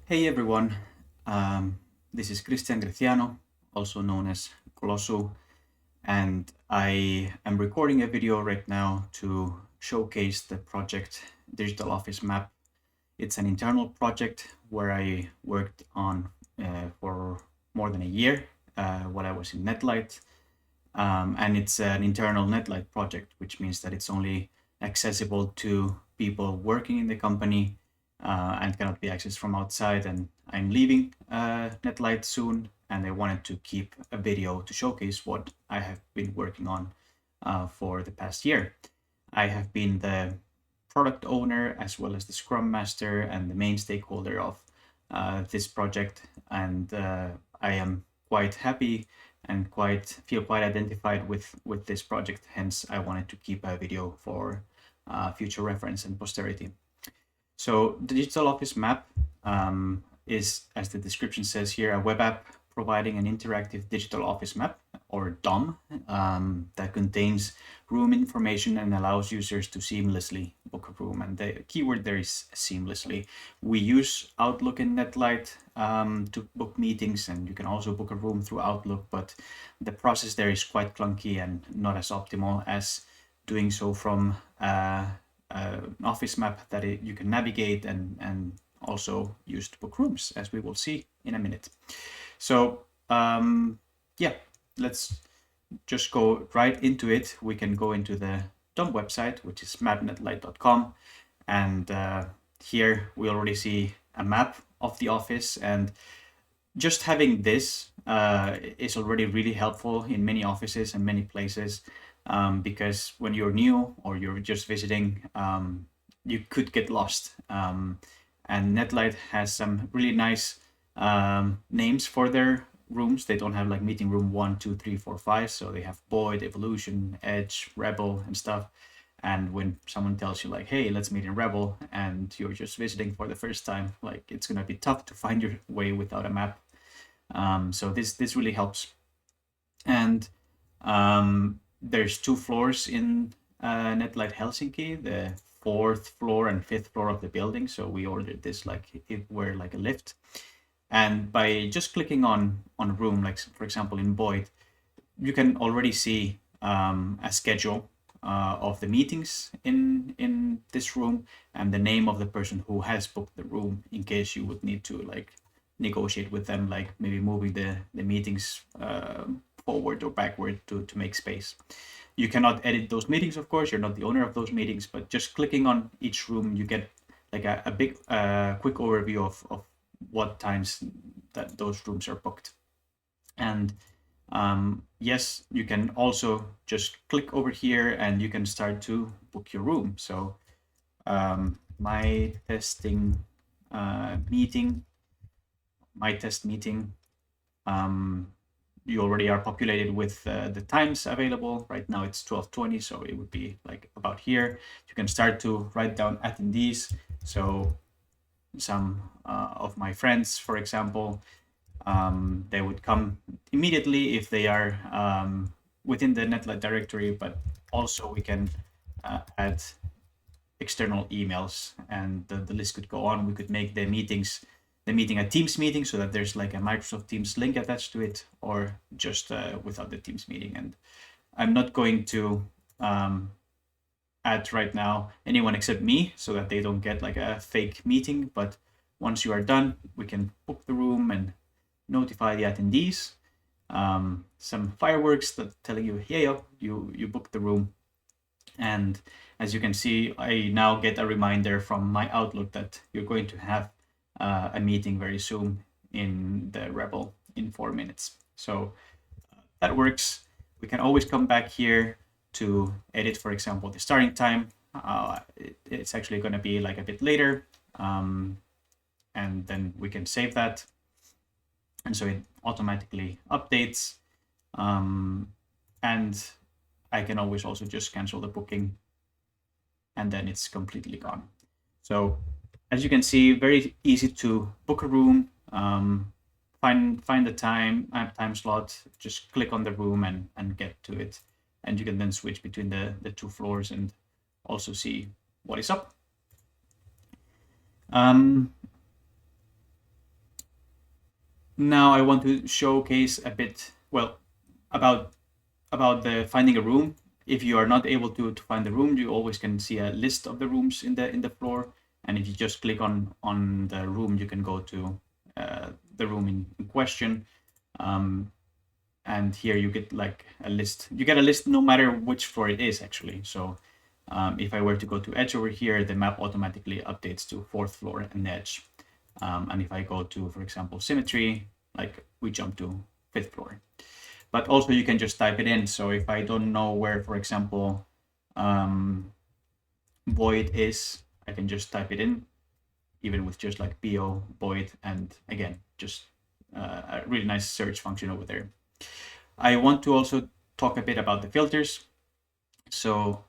Hey everyone, this is Cristian Greciano, also known as Colossu, and I am recording a video right now to showcase the project Digital Office Map. It's an internal project where I worked on for more than a year while I was in Netlight, and it's an internal Netlight project, which means that it's only accessible to people working in the company and cannot be accessed from outside. And I'm leaving Netlight soon, and I wanted to keep a video to showcase what I have been working on for the past year. I have been the product owner as well as the Scrum Master and the main stakeholder of this project, and I am quite happy and feel quite identified with this project. Hence, I wanted to keep a video for future reference and posterity. So the Digital Office Map is, as the description says here, a web app providing an interactive digital office map, or DOM, that contains room information and allows users to seamlessly book a room. And the keyword there is seamlessly. We use Outlook and Netlight to book meetings, and you can also book a room through Outlook, but the process there is quite clunky and not as optimal as doing so from an office map that you can navigate and also use to book rooms, as we will see in a minute. So yeah, let's just go right into it. We can go into the DOM website, which is mapnetlight.com, and here we already see a map of the office, and just having this is already really helpful in many offices and many places, because when you're new or you're just visiting, you could get lost. And Netlight has some really nice names for their rooms. They don't have like meeting room 1, 2, 3, 4, 5. So they have Boyd, Evolution, Edge, Rebel, and stuff. And when someone tells you like, hey, let's meet in Rebel, and you're just visiting for the first time, like it's gonna be tough to find your way without a map. So this really helps. And there's 2 floors in Netlight Helsinki, the 4th floor and 5th floor of the building. So we ordered this like it were like a lift. And by just clicking on a room, like for example in Boyd, you can already see a schedule of the meetings in this room and the name of the person who has booked the room, in case you would need to like negotiate with them, like maybe moving the meetings forward or backward to make space. You cannot edit those meetings, of course, you're not the owner of those meetings, but just clicking on each room, you get like a big quick overview of what times that those rooms are booked. And yes, you can also just click over here and you can start to book your room. So my testing meeting, my test meeting, you already are populated with the times available. Right now it's 12:20, so it would be like about here. You can start to write down attendees. So some of my friends, for example, they would come immediately if they are within the Netlight directory, but also we can add external emails, and the list could go on. We could make the meeting a Teams meeting so that there's like a Microsoft Teams link attached to it, or just without the Teams meeting. And I'm not going to add right now anyone except me, so that they don't get like a fake meeting. But once you are done, we can book the room and notify the attendees. Some fireworks that telling you, yeah, you booked the room. And as you can see, I now get a reminder from my Outlook that you're going to have a meeting very soon in the Rebel in 4 minutes. So that works. We can always come back here to edit, for example, the starting time. It's actually going to be like a bit later, and then we can save that. And so it automatically updates, and I can always also just cancel the booking, and then it's completely gone. So as you can see, very easy to book a room, find the time slot, just click on the room and get to it. And you can then switch between the 2 floors and also see what is up. now I want to showcase a bit, well, about the finding a room. If you are not able to find the room, you always can see a list of the rooms in the floor, and if you just click on the room, you can go to the room in question. And here you get like a list. You get a list no matter which floor it is, actually. So if I were to go to Edge over here, the map automatically updates to 4th floor and Edge. And if I go to, for example, Symmetry, like we jump to 5th floor. But also you can just type it in. So if I don't know where, for example, Void is, I can just type it in, even with just like BO, Void, and again, just a really nice search function over there. I want to also talk a bit about the filters. So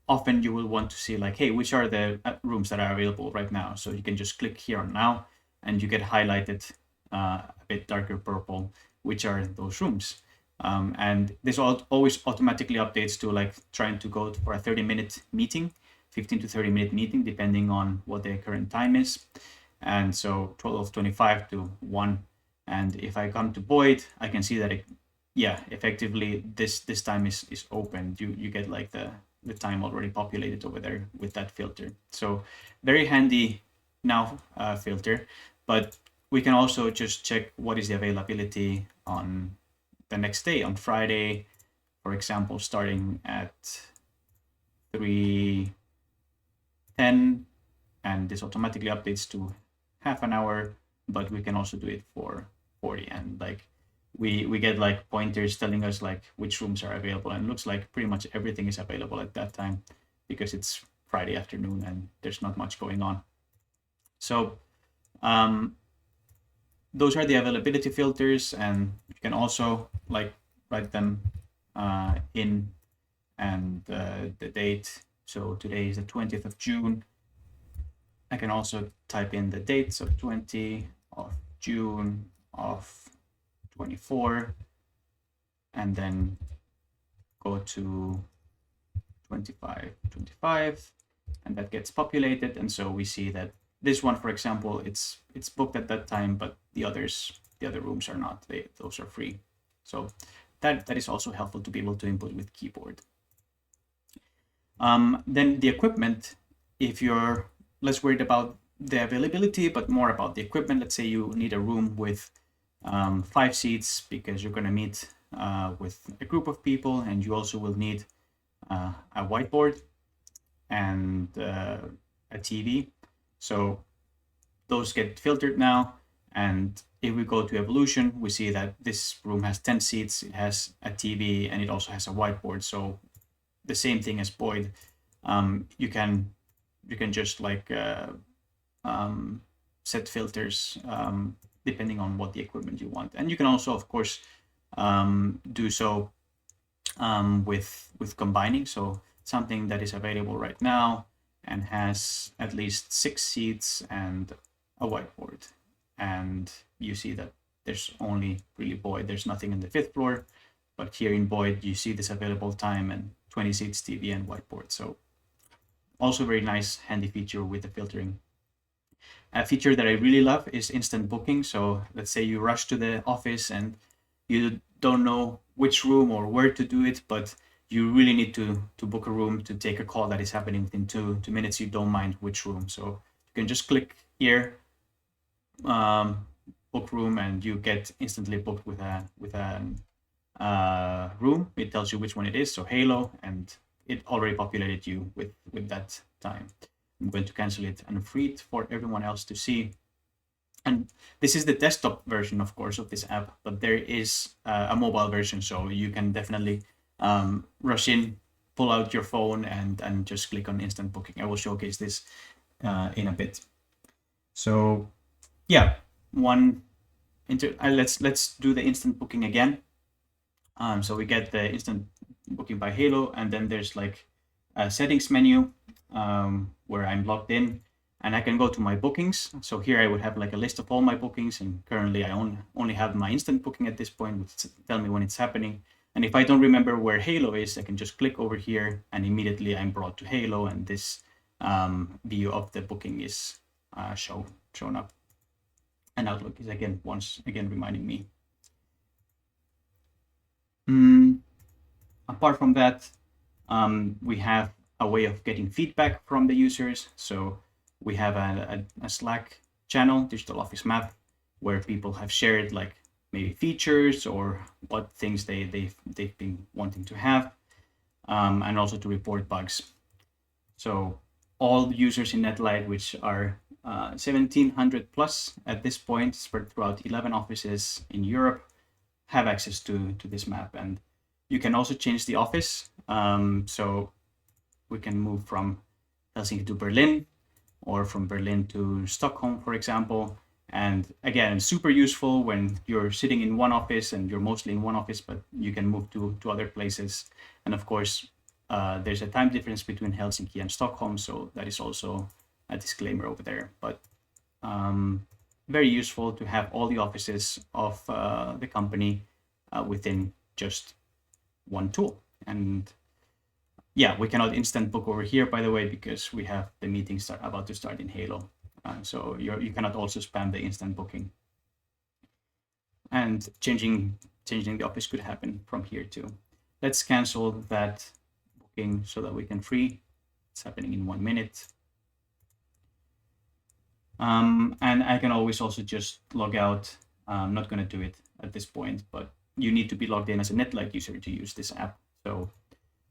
often you will want to see like, hey, which are the rooms that are available right now? So you can just click here on now and you get highlighted a bit darker purple, which are those rooms. And this always automatically updates to like trying to go for a 30-minute meeting, 15 to 30-minute meeting, depending on what the current time is. And so 12:25 to 1. And if I come to Void, I can see that effectively this time is open. You get like the time already populated over there with that filter. So very handy now filter, but we can also just check what is the availability on the next day, on Friday, for example, starting at 3:10, and this automatically updates to half an hour, but we can also do it for 40, and like we get like pointers telling us like which rooms are available, and it looks like pretty much everything is available at that time because it's Friday afternoon and there's not much going on. So those are the availability filters, and you can also like write them in, and the date. So today is the 20th of June. I can also type in the dates of 20 of June of 24, and then go to 25, and that gets populated. And so we see that this one, for example, it's booked at that time, but the other rooms are not. Those are free. So that is also helpful to be able to input with keyboard. Then the equipment, if you're less worried about the availability, but more about the equipment. Let's say you need a room with 5 seats because you're going to meet with a group of people, and you also will need a whiteboard and a TV. So those get filtered now. And if we go to evolution, we see that this room has 10 seats, it has a TV, and it also has a whiteboard. So the same thing as Boyd. You can just like set filters depending on what the equipment you want, and you can also, of course, do so with combining. So something that is available right now and has at least 6 seats and a whiteboard, and you see that there's only really Boyd. There's nothing in the 5th floor, but here in Boyd you see this available time and 20 seats, TV, and whiteboard. So also very nice, handy feature with the filtering. A feature that I really love is instant booking. So let's say you rush to the office and you don't know which room or where to do it, but you really need to book a room to take a call that is happening within 2 minutes. You don't mind which room. So you can just click here, book room, and you get instantly booked with a room. It tells you which one it is. So Halo, and it already populated you with that time. I'm going to cancel it and free it for everyone else to see. And this is the desktop version, of course, of this app, but there is a mobile version, so you can definitely rush in, pull out your phone, and just click on instant booking. I will showcase this in a bit. So yeah, let's do the instant booking again. So we get the instant booking by Halo, and then there's like a settings menu where I'm logged in, and I can go to my bookings. So here I would have like a list of all my bookings, and currently I only have my instant booking at this point, which tell me when it's happening. And if I don't remember where Halo is, I can just click over here, and immediately I'm brought to Halo, and this view of the booking is shown up. And Outlook is once again reminding me. Apart from that, we have a way of getting feedback from the users. So we have a Slack channel, Digital Office Map, where people have shared like maybe features or what things they've been wanting to have, and also to report bugs. So all users in Netlight, which are 1,700 plus at this point, spread throughout 11 offices in Europe, have access to this map. And you can also change the office. So we can move from Helsinki to Berlin, or from Berlin to Stockholm, for example. And again, super useful when you're sitting in one office and you're mostly in one office, but you can move to other places. And of course, there's a time difference between Helsinki and Stockholm, so that is also a disclaimer over there. But very useful to have all the offices of the company within just one tool. And yeah, we cannot instant book over here, by the way, because we have the meeting about to start in Halo. So you cannot also spam the instant booking. And changing the office could happen from here too. Let's cancel that booking so that we can free. It's happening in 1 minute. And I can always also just log out. I'm not going to do it at this point, but you need to be logged in as a Netlight user to use this app. So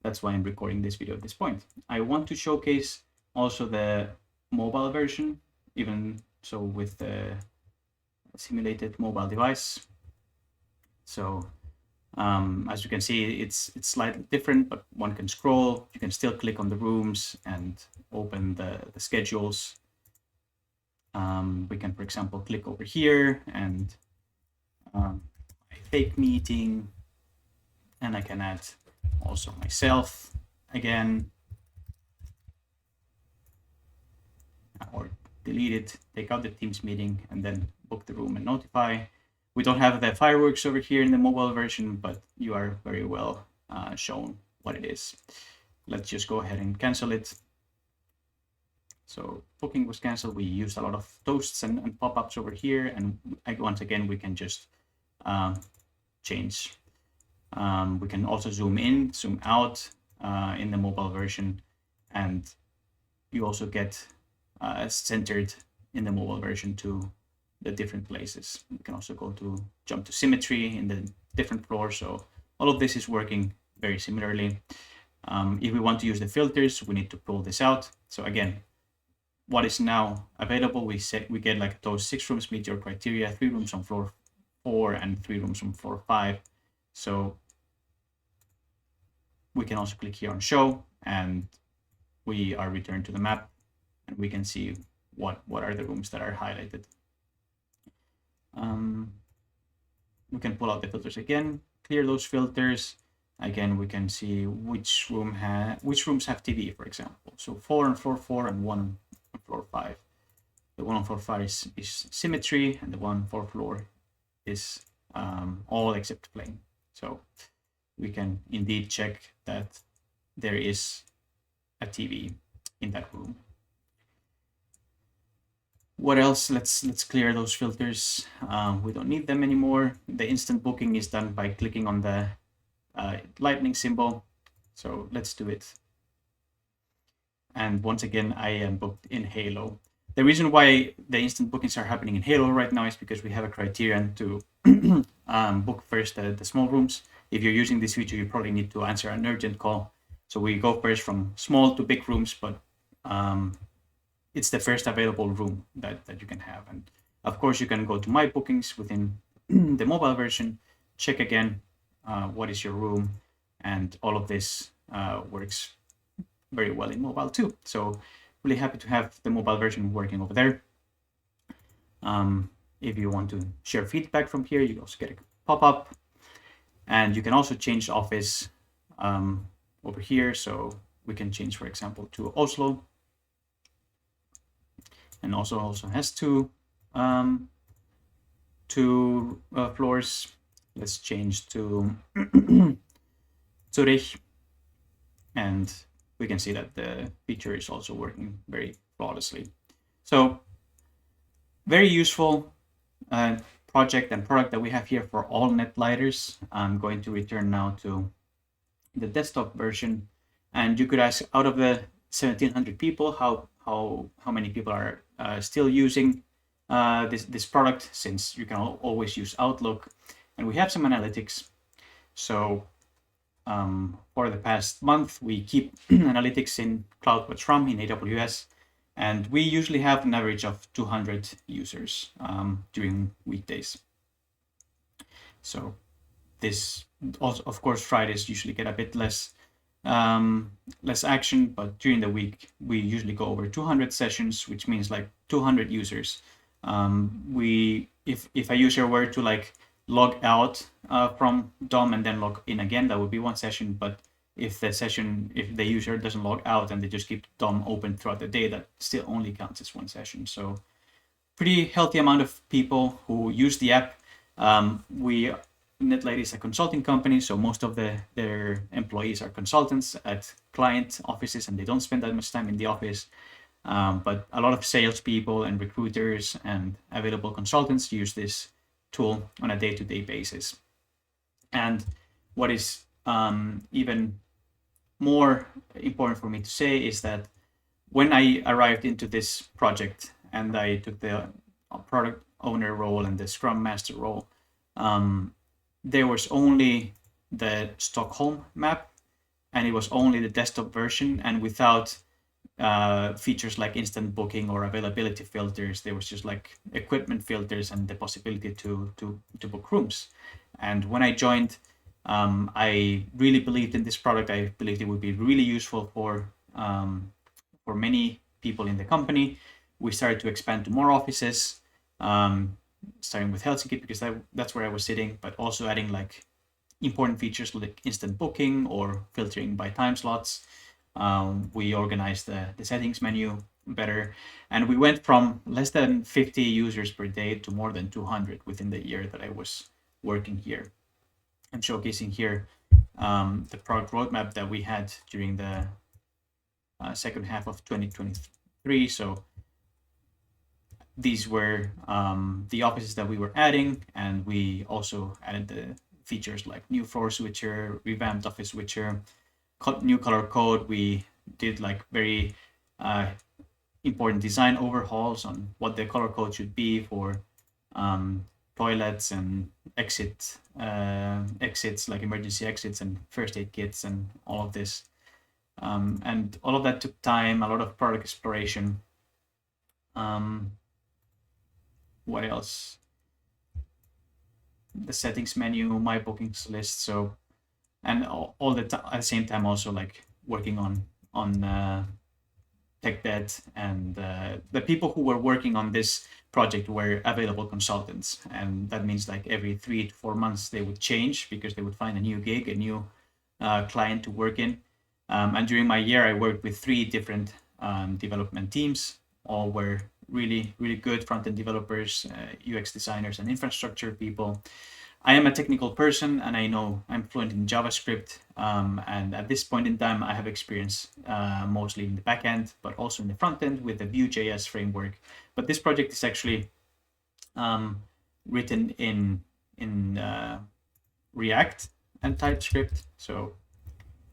that's why I'm recording this video at this point. I want to showcase also the mobile version, even so with the simulated mobile device. So as you can see, it's slightly different, but one can scroll. You can still click on the rooms and open the schedules. We can, for example, click over here and a fake meeting, and I can add also myself again, or delete it, take out the Teams meeting, and then book the room and notify. We don't have the fireworks over here in the mobile version, but you are very well shown what it is. Let's just go ahead and cancel it. So booking was canceled. We used a lot of toasts and pop-ups over here, and once again we can just change. We can also zoom in, zoom out in the mobile version, and you also get centered in the mobile version to the different places. We can also jump to symmetry in the different floors. So all of this is working very similarly. If we want to use the filters, we need to pull this out. So again, what is now available, we get like those 6 rooms meet your criteria, 3 rooms on floor 4 and 3 rooms on floor 5. So we can also click here on show, and we are returned to the map, and we can see what are the rooms that are highlighted. We can pull out the filters again, clear those filters. Again, we can see which rooms have TV, for example. So 4 on floor 4 and 1 on floor 5. The one on floor 5 is symmetry, and the one on 4th floor is all except plane. So we can indeed check that there is a TV in that room. What else? Let's clear those filters. We don't need them anymore. The instant booking is done by clicking on the lightning symbol. So let's do it. And once again, I am booked in Halo. The reason why the instant bookings are happening in Halo right now is because we have a criterion to book first the small rooms. If you're using this feature, you probably need to answer an urgent call. So we go first from small to big rooms, but it's the first available room that you can have. And of course, you can go to My Bookings within the mobile version, check again what is your room, and all of this works very well in mobile too. So really happy to have the mobile version working over there. If you want to share feedback from here, you also get a pop-up, and you can also change office over here. So we can change, for example, to Oslo, and also has two floors. Let's change to Zurich, and we can see that the feature is also working very flawlessly. So very useful. project and product that we have here for all Netlighters. I'm going to return now to the desktop version, and you could ask, out of the 1,700 people, how many people are still using this product, since you can always use Outlook, and we have some analytics. So for the past month, we keep analytics in CloudWatch from in AWS, and we usually have an average of 200 users during weekdays. So this also, of course, Fridays usually get a bit less action, but during the week we usually go over 200 sessions, which means like 200 users. If a user were to like log out from DOM and then log in again, that would be one session. But if the user doesn't log out and they just keep DOM open throughout the day, that still only counts as one session. So pretty healthy amount of people who use the app. Netlight is a consulting company, so most of their employees are consultants at client offices, and they don't spend that much time in the office. But a lot of salespeople and recruiters and available consultants use this tool on a day-to-day basis. And what is even more important for me to say is that when I arrived into this project and I took the product owner role and the Scrum Master role, there was only the Stockholm map, and it was only the desktop version, and without features like instant booking or availability filters. There was just like equipment filters and the possibility to book rooms. And when I joined, I really believed in this product. I believed it would be really useful for many people in the company. We started to expand to more offices, starting with Helsinki because that's where I was sitting, but also adding like important features like instant booking or filtering by time slots. We organized the settings menu better, and we went from less than 50 users per day to more than 200 within the year that I was working here. I'm showcasing here the product roadmap that we had during the second half of 2023. So these were the offices that we were adding, and we also added the features like new floor switcher, revamped office switcher, new color code. We did like very important design overhauls on what the color code should be for toilets and exits like emergency exits and first aid kits and all of this. And all of that took time, a lot of product exploration. What else? The settings menu, my bookings list. So, and all the at the same time also like working on tech debt, and the people who were working on this project were available consultants, and that means like every 3 to 4 months they would change because they would find a new gig, a new client to work in. And during my year, I worked with 3 different development teams. All were really good front-end developers, UX designers, and infrastructure people. I am a technical person, and I know I'm fluent in JavaScript. And at this point in time, I have experience mostly in the backend, but also in the front end with the Vue.js framework. But this project is actually written in React and TypeScript. So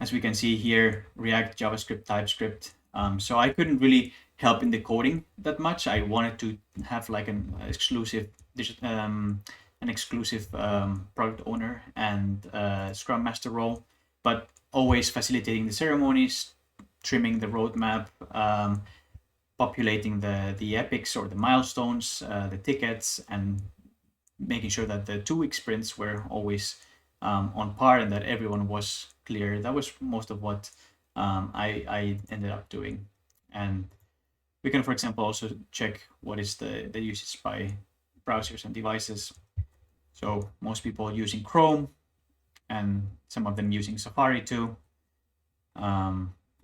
as we can see here, React, JavaScript, TypeScript. So I couldn't really help in the coding that much. I wanted to have like an exclusive product owner and Scrum Master role, but always facilitating the ceremonies, trimming the roadmap, populating the epics or the milestones, the tickets, and making sure that the 2-week sprints were always on par and that everyone was clear. That was most of what I ended up doing. And we can, for example, also check what is the usage by browsers and devices. So most people using Chrome, and some of them using Safari too. You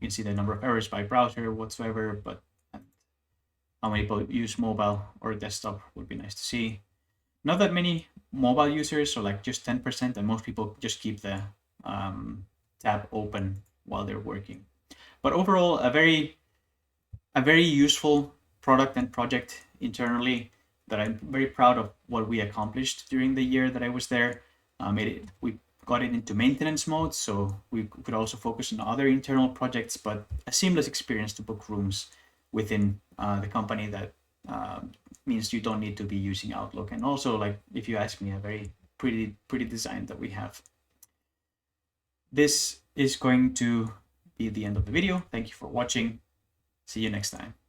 can see the number of errors by browser whatsoever, but how many people use mobile or desktop would be nice to see. Not that many mobile users, so like just 10%, and most people just keep the tab open while they're working. But overall, a very useful product and project internally. that I'm very proud of what we accomplished during the year that I was there. We got it into maintenance mode, so we could also focus on other internal projects, but a seamless experience to book rooms within the company that means you don't need to be using Outlook. And also, like, if you ask me, a very pretty design that we have. This is going to be the end of the video. Thank you for watching. See you next time.